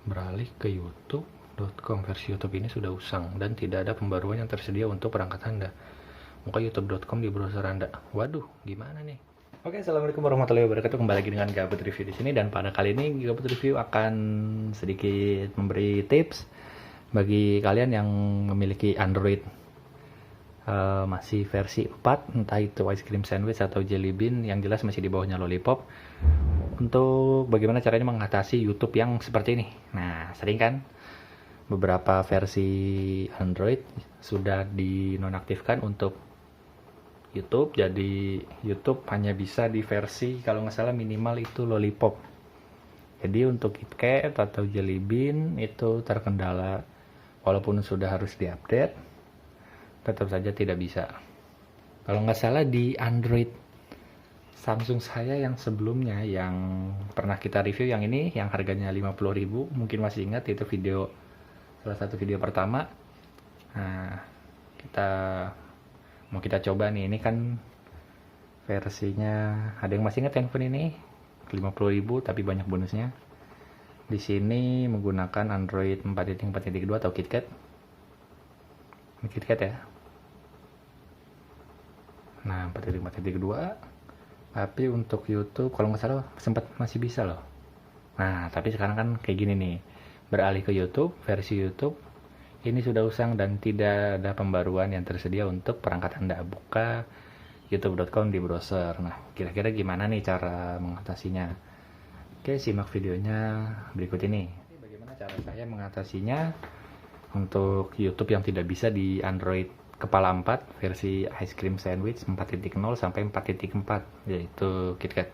Beralih ke youtube.com. Versi YouTube ini sudah usang dan tidak ada pembaruan yang tersedia untuk perangkat Anda. Buka youtube.com di browser Anda. Waduh, gimana nih? Oke, assalamualaikum warahmatullahi wabarakatuh. Kembali lagi dengan Gabut Review di sini, dan pada kali ini Gabut Review akan sedikit memberi tips bagi kalian yang memiliki Android masih versi 4, entah itu ice cream sandwich atau jelly bean, yang jelas masih di bawahnya lollipop, untuk bagaimana caranya mengatasi YouTube yang seperti ini. Nah, sering kan beberapa versi Android sudah dinonaktifkan untuk YouTube, jadi YouTube hanya bisa di versi, kalau nggak salah minimal itu lollipop. Jadi untuk KitKat atau Jelly Bean itu terkendala, walaupun sudah harus diupdate, tetap saja tidak bisa. Kalau nggak salah di Android Samsung saya yang sebelumnya, yang pernah kita review, yang ini yang harganya 50.000, mungkin masih ingat, itu video, salah satu video pertama. Nah, kita coba nih, ini kan versinya, ada yang masih ingat handphone ini 50.000 tapi banyak bonusnya. Di sini menggunakan Android 4.4.2 atau KitKat. Ini KitKat ya. Nah, 4.4.2, tapi untuk YouTube kalau nggak salah sempat masih bisa loh. Nah, tapi sekarang kan kayak gini nih, beralih ke YouTube, versi YouTube ini sudah usang dan tidak ada pembaruan yang tersedia untuk perangkat Anda. Buka youtube.com di browser. Nah, kira-kira gimana nih cara mengatasinya? Oke, simak videonya berikut ini. Bagaimana cara saya mengatasinya untuk YouTube yang tidak bisa di Android kepala 4 versi ice cream sandwich 4.0 sampai 4.4, yaitu KitKat.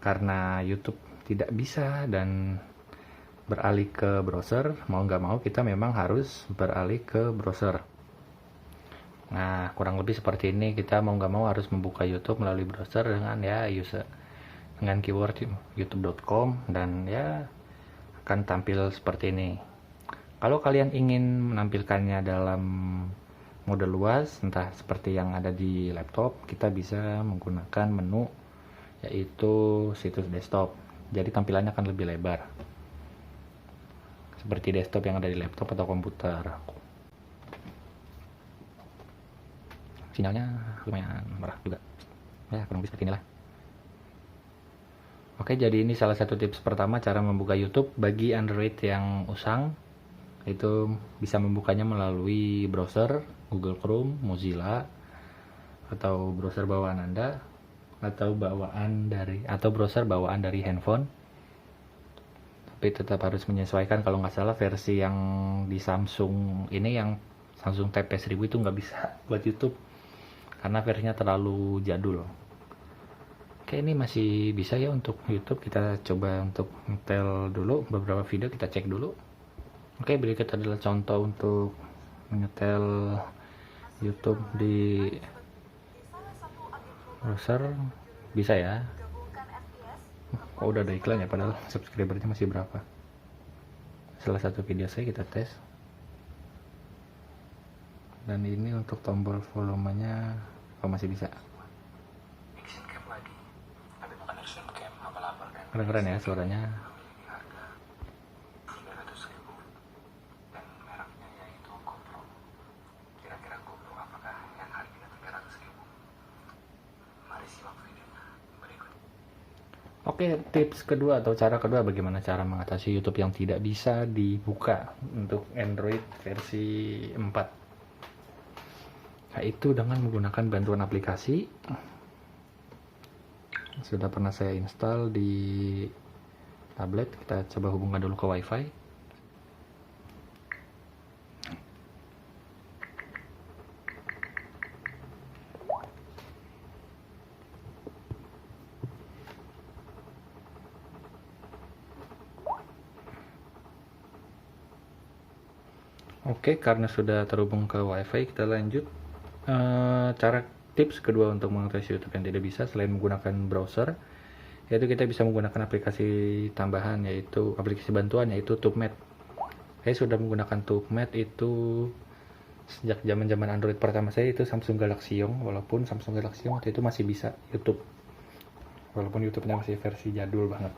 Karena YouTube tidak bisa dan beralih ke browser, mau nggak mau kita memang harus beralih ke browser. Nah, kurang lebih seperti ini, kita mau nggak mau harus membuka YouTube melalui browser dengan dengan keyword youtube.com, dan ya akan tampil seperti ini. Kalau kalian ingin menampilkannya dalam mode luas, entah seperti yang ada di laptop, kita bisa menggunakan menu, yaitu situs desktop. Jadi tampilannya akan lebih lebar, seperti desktop yang ada di laptop atau komputer. Sinyalnya lumayan merah juga. Ya, kurang lebih seperti inilah. Oke, jadi ini salah satu tips pertama cara membuka YouTube bagi Android yang usang. Itu bisa membukanya melalui browser Google Chrome, Mozilla, atau browser bawaan Anda, atau browser bawaan dari handphone. Tapi tetap harus menyesuaikan. Kalau nggak salah versi yang di Samsung ini, yang Samsung Tab S1000 itu nggak bisa buat YouTube karena versinya terlalu jadul. Oke, ini masih bisa ya untuk YouTube. Kita coba untuk nyetel dulu beberapa video, kita cek dulu. Oke, berikut adalah contoh untuk menyetel YouTube di browser. Bisa ya. Oh, udah ada iklan ya, padahal subscribernya masih berapa. Salah satu video saya kita tes. Dan ini untuk tombol volumenya, masih bisa. Keren-keren ya suaranya. Oke, tips kedua atau cara kedua, bagaimana cara mengatasi YouTube yang tidak bisa dibuka untuk Android versi 4. Yaitu dengan menggunakan bantuan aplikasi. Sudah pernah saya install di tablet. Kita coba hubungkan dulu ke WiFi. Oke, karena sudah terhubung ke WiFi, kita lanjut. Tips kedua untuk mengatasi YouTube yang tidak bisa selain menggunakan browser, yaitu kita bisa menggunakan aplikasi tambahan, yaitu aplikasi bantuan, yaitu TubeMate. Saya sudah menggunakan TubeMate itu sejak zaman Android pertama saya, itu Samsung Galaxy Young. Walaupun Samsung Galaxy Young waktu itu masih bisa YouTube, walaupun YouTube-nya masih versi jadul banget.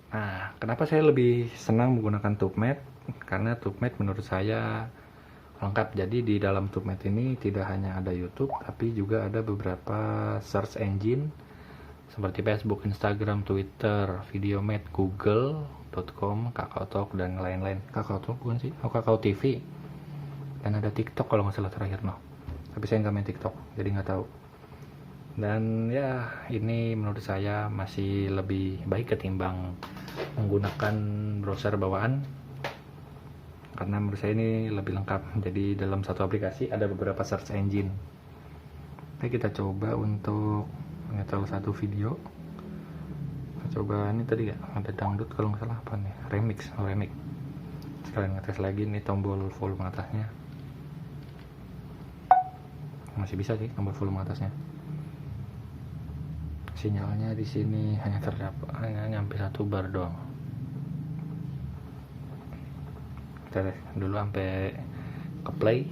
Nah, kenapa saya lebih senang menggunakan TubeMate? Karena TubeMate menurut saya lengkap. Jadi di dalam TubeMate ini tidak hanya ada YouTube, tapi juga ada beberapa search engine seperti Facebook, Instagram, Twitter, Videomat, Google.com, KakaoTalk, dan lain-lain. KakaoTalk bukan sih? Oh, Kakao TV. Dan ada TikTok kalau nggak salah terakhir, no. Tapi saya nggak main TikTok, jadi nggak tahu. Dan ya, ini menurut saya masih lebih baik ketimbang menggunakan browser bawaan. Karena menurut saya ini lebih lengkap. Jadi dalam satu aplikasi ada beberapa search engine. Oke, kita coba untuk nyetel satu video. Kita coba ini tadi ya, ada dangdut kalau nggak salah, apa nih, remix. Sekalian ngetes lagi nih tombol volume atasnya. Masih bisa sih tombol volume atasnya. Sinyalnya di sini hanya nyampe 1 bar doang. Kita deh dulu sampai ke play.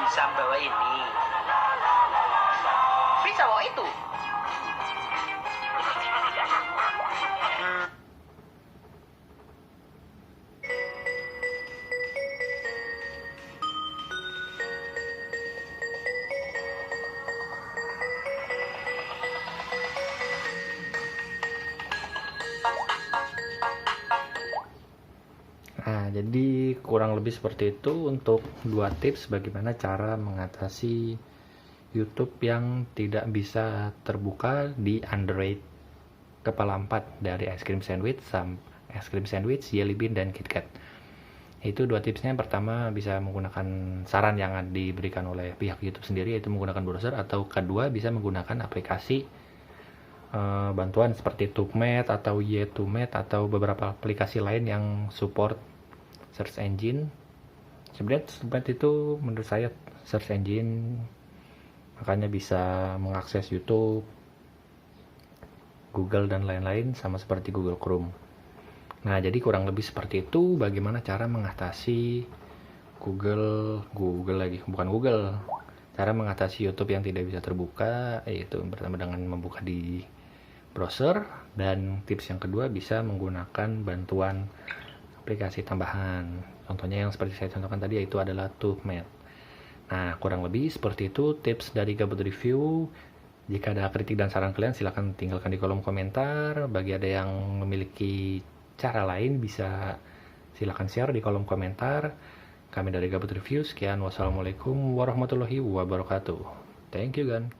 Bisa bawa ini, bisa bawa itu. Nah, jadi kurang lebih seperti itu untuk 2 tips bagaimana cara mengatasi YouTube yang tidak bisa terbuka di Android kepala 4 dari es krim sandwich, Jelly Bean, dan KitKat. Itu 2 tipsnya. Pertama, bisa menggunakan saran yang diberikan oleh pihak YouTube sendiri, yaitu menggunakan browser, atau kedua bisa menggunakan aplikasi bantuan seperti TubeMate atau YTubeMate atau beberapa aplikasi lain yang support search engine. Sebenarnya TubeMate itu menurut saya search engine, makanya bisa mengakses YouTube, Google, dan lain-lain, sama seperti Google Chrome. Nah, jadi kurang lebih seperti itu bagaimana cara mengatasi cara mengatasi YouTube yang tidak bisa terbuka, yaitu pertama dengan membuka di browser, dan tips yang kedua bisa menggunakan bantuan aplikasi tambahan. Contohnya yang seperti saya contohkan tadi, yaitu adalah TubeMate. Nah, kurang lebih seperti itu tips dari Gabut Review. Jika ada kritik dan saran kalian, silahkan tinggalkan di kolom komentar. Bagi ada yang memiliki cara lain, bisa silahkan share di kolom komentar. Kami dari Gabut Review, sekian. Wassalamualaikum warahmatullahi wabarakatuh. Thank you, gan.